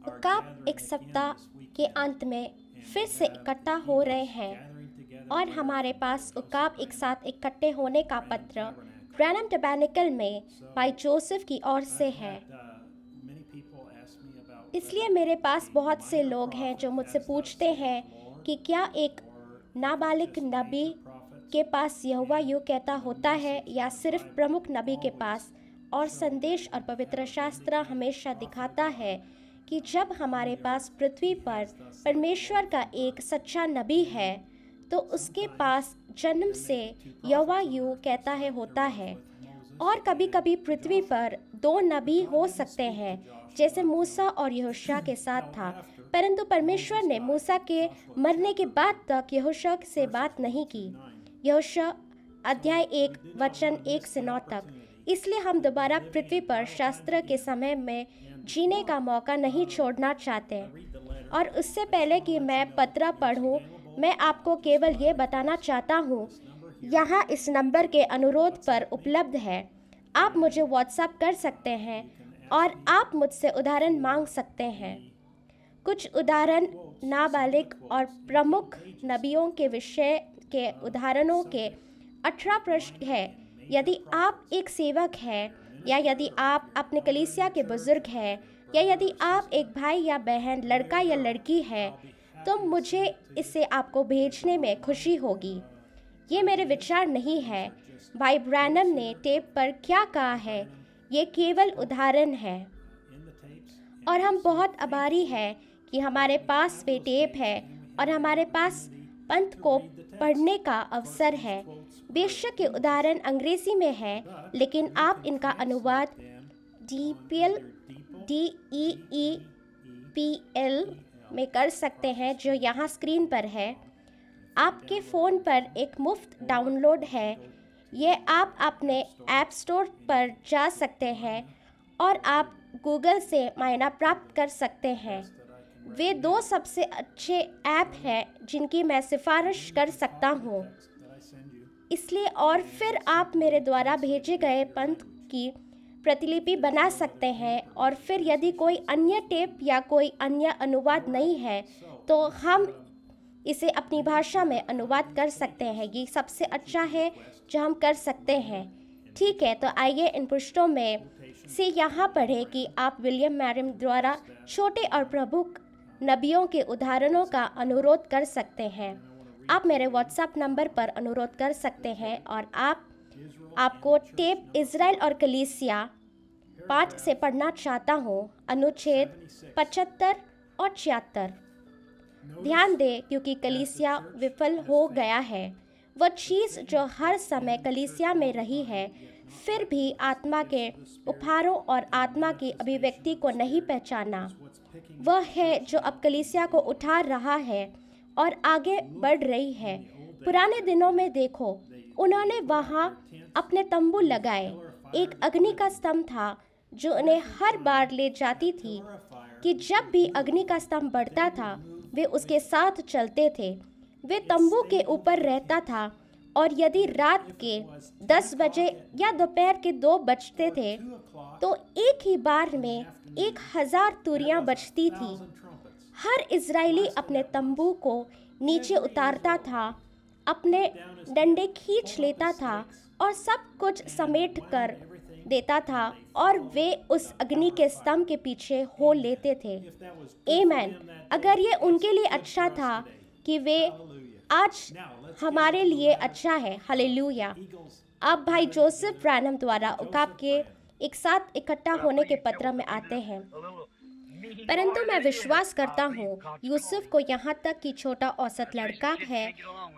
उकाब एक सप्ताह के अंत में फिर से इकट्ठा हो रहे हैं और हमारे पास उकाब एक साथ इकट्ठे होने का पत्र ब्रैनम टैबर्नेकल में भाई जोसेफ की ओर से है। इसलिए मेरे पास बहुत से लोग हैं जो मुझसे पूछते हैं कि क्या एक नाबालिग नबी के पास यहोवा यूँ कहता होता है या सिर्फ प्रमुख नबी के पास। और संदेश और पवित्र शास्त्र हमेशा दिखाता है कि जब हमारे पास पृथ्वी पर परमेश्वर का एक सच्चा नबी है तो उसके पास जन्म से यहोवा यूँ कहता है होता है। और कभी कभी पृथ्वी पर दो नबी हो सकते हैं जैसे मूसा और यहोशू के साथ था, परंतु परमेश्वर ने मूसा के मरने के बाद तक यहोशू से बात नहीं की। यहोशू अध्याय 1 वचन 1 से 9 तक। इसलिए हम दोबारा पृथ्वी पर शास्त्र के समय में जीने का मौका नहीं छोड़ना चाहते। और उससे पहले कि मैं पत्र पढ़ूं, मैं आपको केवल ये बताना चाहता हूँ, यहाँ इस नंबर के अनुरोध पर उपलब्ध है। आप मुझे व्हाट्सएप कर सकते हैं और आप मुझसे उदाहरण मांग सकते हैं। कुछ उदाहरण नाबालिग और प्रमुख नबियों के विषय के उदाहरणों के 18 प्रश्न है। यदि आप एक सेवक हैं या यदि आप अपने कलीसिया के बुजुर्ग हैं या यदि आप एक भाई या बहन, लड़का या लड़की है, तो मुझे इसे आपको भेजने में खुशी होगी। ये मेरे विचार नहीं है। भाई ब्रैनम ने टेप पर क्या कहा है, ये केवल उदाहरण है। और हम बहुत आभारी हैं कि हमारे पास वे टेप है और हमारे पास पंथ को पढ़ने का अवसर है। बेशक ये उदाहरण अंग्रेजी में है, लेकिन आप इनका अनुवाद DPL DEEPL में कर सकते हैं, जो यहाँ स्क्रीन पर है। आपके फ़ोन पर एक मुफ्त डाउनलोड है। ये आप अपने ऐप स्टोर पर जा सकते हैं और आप गूगल से मायना प्राप्त कर सकते हैं। वे दो सबसे अच्छे ऐप हैं जिनकी मैं सिफारिश कर सकता हूँ। इसलिए और फिर आप मेरे द्वारा भेजे गए पंथ की प्रतिलिपि बना सकते हैं। और फिर यदि कोई अन्य टेप या कोई अन्य अनुवाद नहीं है तो हम इसे अपनी भाषा में अनुवाद कर सकते हैं। ये सबसे अच्छा है जो हम कर सकते हैं। ठीक है, तो आइए इन पृष्ठों में से यहाँ पढ़ें कि आप विलियम मैरिम द्वारा छोटे और प्रमुख नबियों के उदाहरणों का अनुरोध कर सकते हैं। आप मेरे व्हाट्सएप नंबर पर अनुरोध कर सकते हैं और आपको टेप इज़राइल और कलीसिया पाठ से पढ़ना चाहता हूँ, अनुच्छेद 75 और 76। ध्यान दें, क्योंकि कलीसिया विफल हो गया है। वह चीज़ जो हर समय कलीसिया में रही है, फिर भी आत्मा के उपहारों और आत्मा की अभिव्यक्ति को नहीं पहचाना। वह है जो अब कलीसिया को उठा रहा है और आगे बढ़ रही है। पुराने दिनों में देखो, उन्होंने वहाँ अपने तंबू लगाए। एक अग्नि का स्तंभ था जो उन्हें हर बार ले जाती थी कि जब भी अग्नि का स्तंभ बढ़ता था वे उसके साथ चलते थे। वे तंबू के ऊपर रहता था और यदि रात के 10 बजे या दोपहर के 2 बजते थे तो एक ही बार में 1000 तुरियां बजती थी। हर इजरायली अपने तंबू को नीचे उतारता था, अपने डंडे खींच लेता था और सब कुछ समेट कर देता था और वे उस अग्नि के स्तंभ के पीछे हो लेते थे। आमीन। अगर ये उनके लिए अच्छा था कि वे आज हमारे लिए अच्छा है। हालेलुया। अब भाई जोसेफ ब्रैनम द्वारा उकाब के एक साथ इकट्ठा होने के पत्र में आते हैं। परंतु मैं विश्वास करता हूँ यूसुफ को, यहाँ तक कि छोटा औसत लड़का है,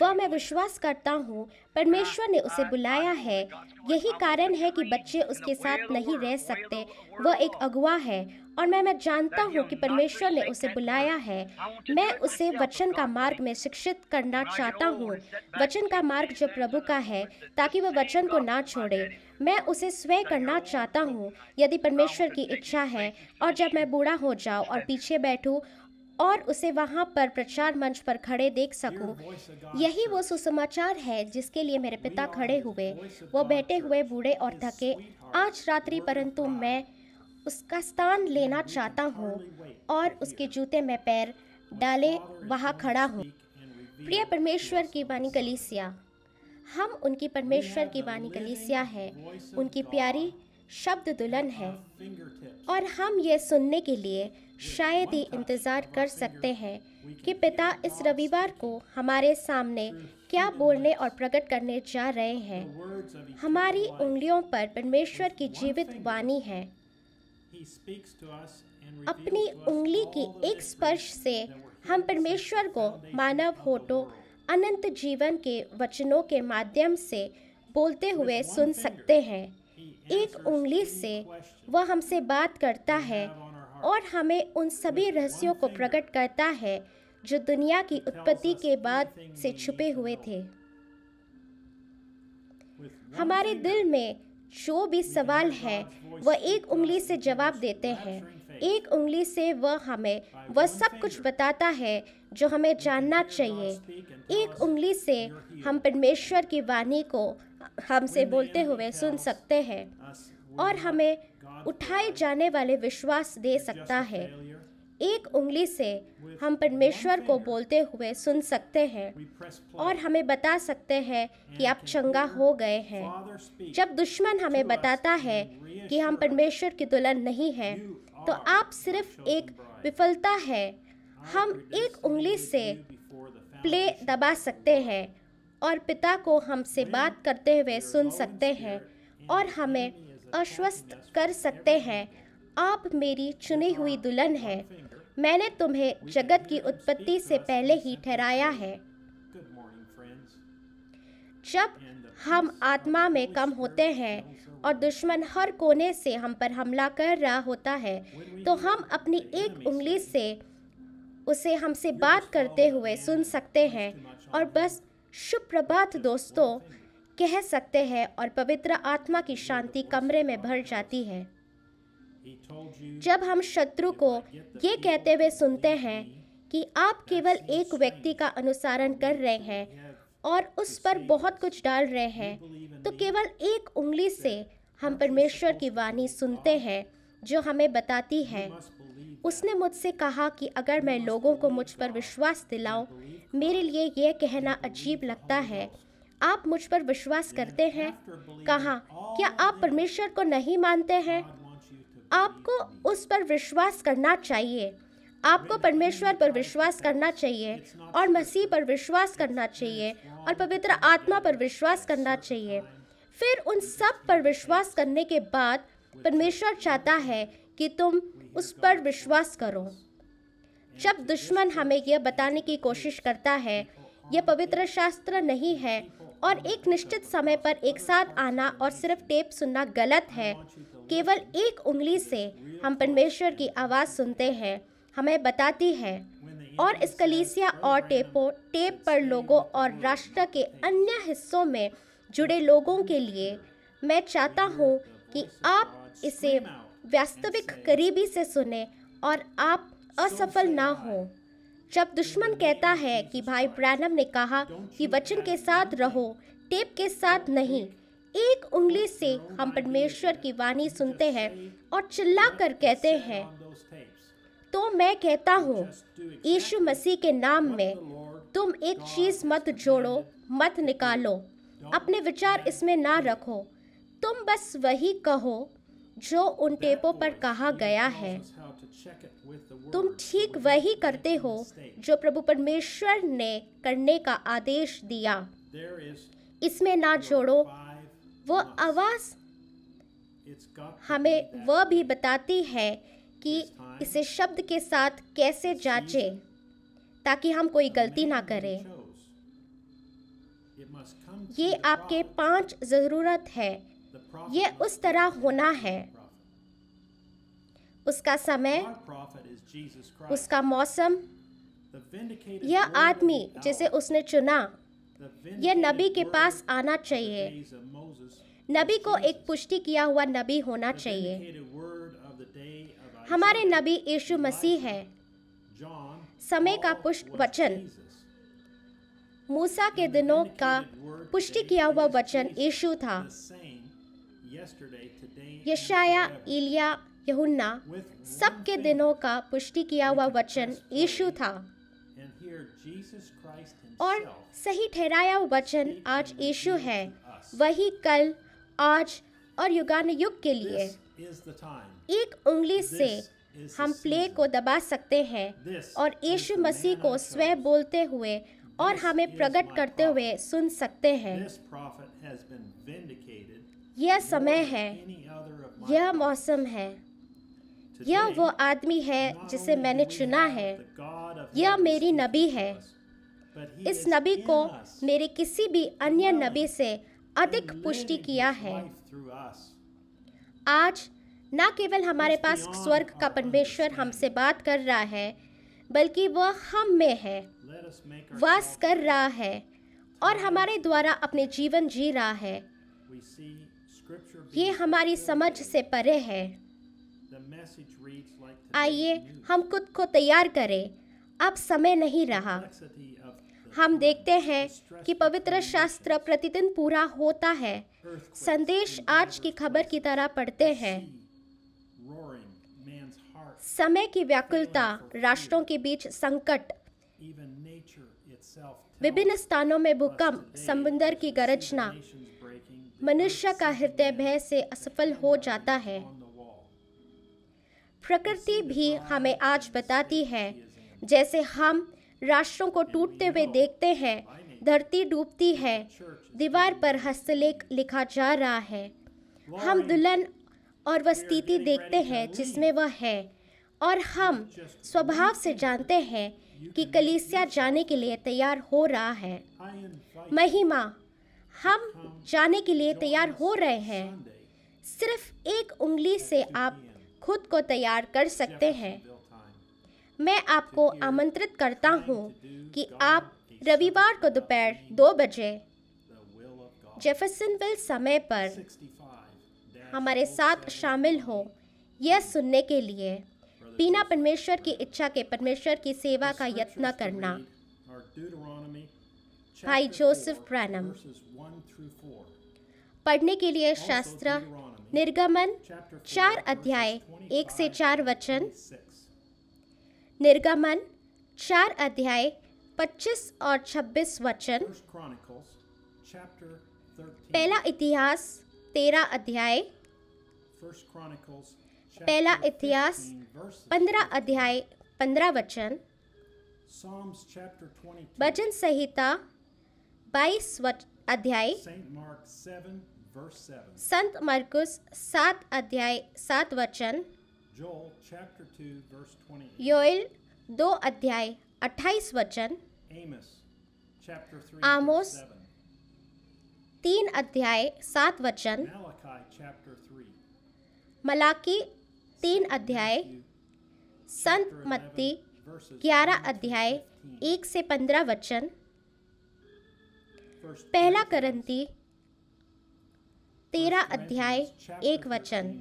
वह मैं विश्वास करता हूँ परमेश्वर ने उसे बुलाया है। यही कारण है कि बच्चे उसके साथ नहीं रह सकते। वह एक अगुआ है और मैं जानता हूँ कि परमेश्वर ने उसे बुलाया है। मैं उसे वचन का मार्ग में शिक्षित करना चाहता हूँ, वचन का मार्ग जो प्रभु का है, ताकि वह वचन को ना छोड़े। मैं उसे स्वयं करना चाहता हूँ यदि परमेश्वर की इच्छा है, और जब मैं बूढ़ा हो जाऊँ और पीछे बैठूँ और उसे वहाँ पर प्रचार मंच पर खड़े देख सकूं। यही वो सुसमाचार है जिसके लिए मेरे पिता खड़े हुए। वो बैठे हुए बूढ़े और थके आज रात्रि, परंतु मैं उसका स्थान लेना चाहता हूँ और उसके जूते में पैर डाले वहाँ खड़ा हूँ। प्रिय परमेश्वर की वाणी कलीसिया, हम उनकी परमेश्वर की वाणी कलीसिया है, उनकी प्यारी शब्द दुल्हन है, और हम ये सुनने के लिए शायद ही इंतज़ार कर सकते हैं कि पिता इस रविवार को हमारे सामने क्या बोलने और प्रकट करने जा रहे हैं। हमारी उंगलियों पर परमेश्वर की जीवित वाणी है। अपनी उंगली की एक स्पर्श से हम परमेश्वर को मानव होठों अनंत जीवन के वचनों के माध्यम से बोलते हुए सुन सकते हैं। एक उंगली से वह हमसे बात करता है और हमें उन सभी रहस्यों को प्रकट करता है जो दुनिया की उत्पत्ति के बाद से छुपे हुए थे। हमारे दिल में जो भी सवाल है वह एक उंगली से जवाब देते हैं। एक उंगली से वह हमें वह सब कुछ बताता है जो हमें जानना चाहिए। एक उंगली से हम परमेश्वर की वाणी को हमसे बोलते हुए सुन सकते हैं और हमें उठाए जाने वाले विश्वास दे सकता है। एक उंगली से हम परमेश्वर को बोलते हुए सुन सकते हैं और हमें बता सकते हैं कि आप चंगा हो गए हैं। जब दुश्मन हमें बताता है कि हम परमेश्वर की दुल्हन नहीं हैं, तो आप सिर्फ एक विफलता है। हम एक उंगली से प्ले दबा सकते हैं और पिता को हमसे बात करते हुए सुन सकते हैं और हमें आश्वस्त कर सकते हैं, आप मेरी चुनी हुई दुल्हन हैं। मैंने तुम्हें जगत की उत्पत्ति से पहले ही ठहराया है। जब हम आत्मा में कम होते हैं और दुश्मन हर कोने से हम पर हमला कर रहा होता है, तो हम अपनी एक उंगली से उसे हमसे बात करते हुए सुन सकते हैं और बस शुभ प्रभात दोस्तों कह सकते हैं और पवित्र आत्मा की शांति कमरे में भर जाती है। जब हम शत्रु को ये कहते हुए सुनते हैं कि आप केवल एक व्यक्ति का अनुसरण कर रहे हैं और उस पर बहुत कुछ डाल रहे हैं, तो केवल एक उंगली से हम परमेश्वर की वाणी सुनते हैं जो हमें बताती है। उसने मुझसे कहा कि अगर मैं लोगों को मुझ पर विश्वास दिलाऊं, मेरे लिए यह कहना अजीब लगता है, आप मुझ पर विश्वास करते हैं? कहा, क्या आप परमेश्वर को नहीं मानते हैं? आपको उस पर विश्वास करना चाहिए। आपको परमेश्वर पर विश्वास करना चाहिए और मसीह पर विश्वास करना चाहिए और पवित्र आत्मा पर विश्वास करना चाहिए। फिर उन सब पर विश्वास करने के बाद परमेश्वर चाहता है कि तुम उस पर विश्वास करो। जब दुश्मन हमें यह बताने की कोशिश करता है यह पवित्र शास्त्र नहीं है और एक निश्चित समय पर एक साथ आना और सिर्फ टेप सुनना गलत है, केवल एक उंगली से हम परमेश्वर की आवाज़ सुनते हैं, हमें बताती है। और इस कलीसिया और टेप पर लोगों और राष्ट्र के अन्य हिस्सों में जुड़े लोगों के लिए मैं चाहता हूँ कि आप इसे वास्तविक करीबी से सुने और आप असफल ना हो। जब दुश्मन कहता है कि भाई ब्रैनम ने कहा कि वचन के साथ रहो, टेप के साथ नहीं, एक उंगली से हम परमेश्वर की वाणी सुनते हैं और चिल्ला कर कहते हैं, तो मैं कहता हूँ यीशु मसीह के नाम में तुम एक चीज़ मत जोड़ो, मत निकालो, अपने विचार इसमें ना रखो, तुम बस वही कहो जो उन टेपों पर कहा गया है। तुम ठीक वही करते हो जो प्रभु परमेश्वर ने करने का आदेश दिया, इसमें ना जोड़ो। वो आवाज़ हमें वह भी बताती है कि इसे शब्द के साथ कैसे जांचे ताकि हम कोई गलती ना करें। ये आपके 5 ज़रूरत है। ये उस तरह होना है, उसका समय, उसका मौसम, यह आदमी जिसे उसने चुना, यह नबी के पास आना चाहिए। नबी को एक पुष्टि किया हुआ नबी होना चाहिए। हमारे नबी यीशु मसीह है। समय का पुष्ट वचन, मूसा के दिनों का पुष्टि किया हुआ वचन यीशु था। यशाया, इलिया, यूहन्ना सबके दिनों का पुष्टि किया हुआ वचन यीशु था, और सही ठहराया हुआ वचन आज यीशु है, वही कल, आज और युगानुयुग के लिए। एक उंगली से हम प्ले को दबा सकते हैं और यीशु मसीह को स्वयं बोलते हुए और हमें प्रकट करते हुए सुन सकते हैं। यह समय है, यह मौसम है, यह वो आदमी है जिसे मैंने चुना है, यह मेरी नबी है। इस नबी को मेरे किसी भी अन्य नबी से अधिक पुष्टि किया है। आज न केवल हमारे पास स्वर्ग का परमेश्वर हमसे बात कर रहा है, बल्कि वह हम में है, वास कर रहा है और हमारे द्वारा अपने जीवन जी रहा है। ये हमारी समझ से परे है। आइए हम खुद को तैयार करें, अब समय नहीं रहा। हम देखते हैं कि पवित्र शास्त्र प्रतिदिन पूरा होता है। संदेश आज की खबर की तरह पढ़ते हैं। समय की व्याकुलता, राष्ट्रों के बीच संकट, विभिन्न स्थानों में भूकंप, समुद्र की गरजना, मनुष्य का हृदय भय से असफल हो जाता है। प्रकृति भी हमें आज बताती है, जैसे हम राष्ट्रों को टूटते हुए देखते हैं, धरती डूबती है, दीवार पर हस्तलेख लिखा जा रहा है। हम दुल्हन और वह स्थिति देखते हैं जिसमें वह है, और हम स्वभाव से जानते हैं कि कलीसिया जाने के लिए तैयार हो रहा है। महिमा, हम जाने के लिए तैयार हो रहे हैं। सिर्फ एक उंगली से आप खुद को तैयार कर सकते हैं। मैं आपको आमंत्रित करता हूं कि आप रविवार को दोपहर 2 बजे जेफरसनविल समय पर हमारे साथ शामिल हो, यह सुनने के लिए बिना परमेश्वर की इच्छा के परमेश्वर की सेवा का यत्न करना। भाई जोसेफ ब्रैनम। पढ़ने के लिए शास्त्र निर्गमन 4 अध्याय 1 से 4 वचन, निर्गमन 4 अध्याय 25 और 26 वचन, पहला इतिहास 13 अध्याय, पहला इतिहास 15 अध्याय 15 वचन, भजन संहिता 22 अध्याय, संत मरकुस 7 अध्याय 7 वचन, योएल 2 अध्याय 28 वचन, आमोस 3 अध्याय 7 वचन, मलाकी 3 अध्याय, संत मत्ती 11 अध्याय 1 से 15 वचन, पहला करंती 13 अध्याय 1 वचन।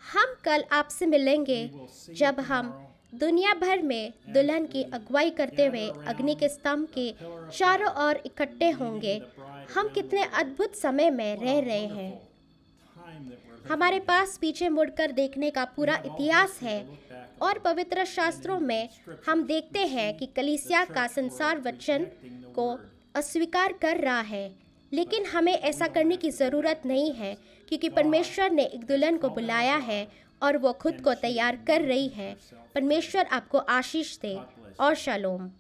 हम कल आपसे मिलेंगे जब हम दुनिया भर में दुल्हन की अगुवाई करते हुए अग्नि के स्तंभ के चारों ओर इकट्ठे होंगे। हम कितने अद्भुत समय में रह रहे हैं। हमारे पास पीछे मुड़कर देखने का पूरा इतिहास है, और पवित्र शास्त्रों में हम देखते हैं कि कलीसिया का संसार वचन को अस्वीकार कर रहा है, लेकिन हमें ऐसा करने की ज़रूरत नहीं है, क्योंकि परमेश्वर ने एक दुल्हन को बुलाया है और वो खुद को तैयार कर रही है। परमेश्वर आपको आशीष दे और शालोम।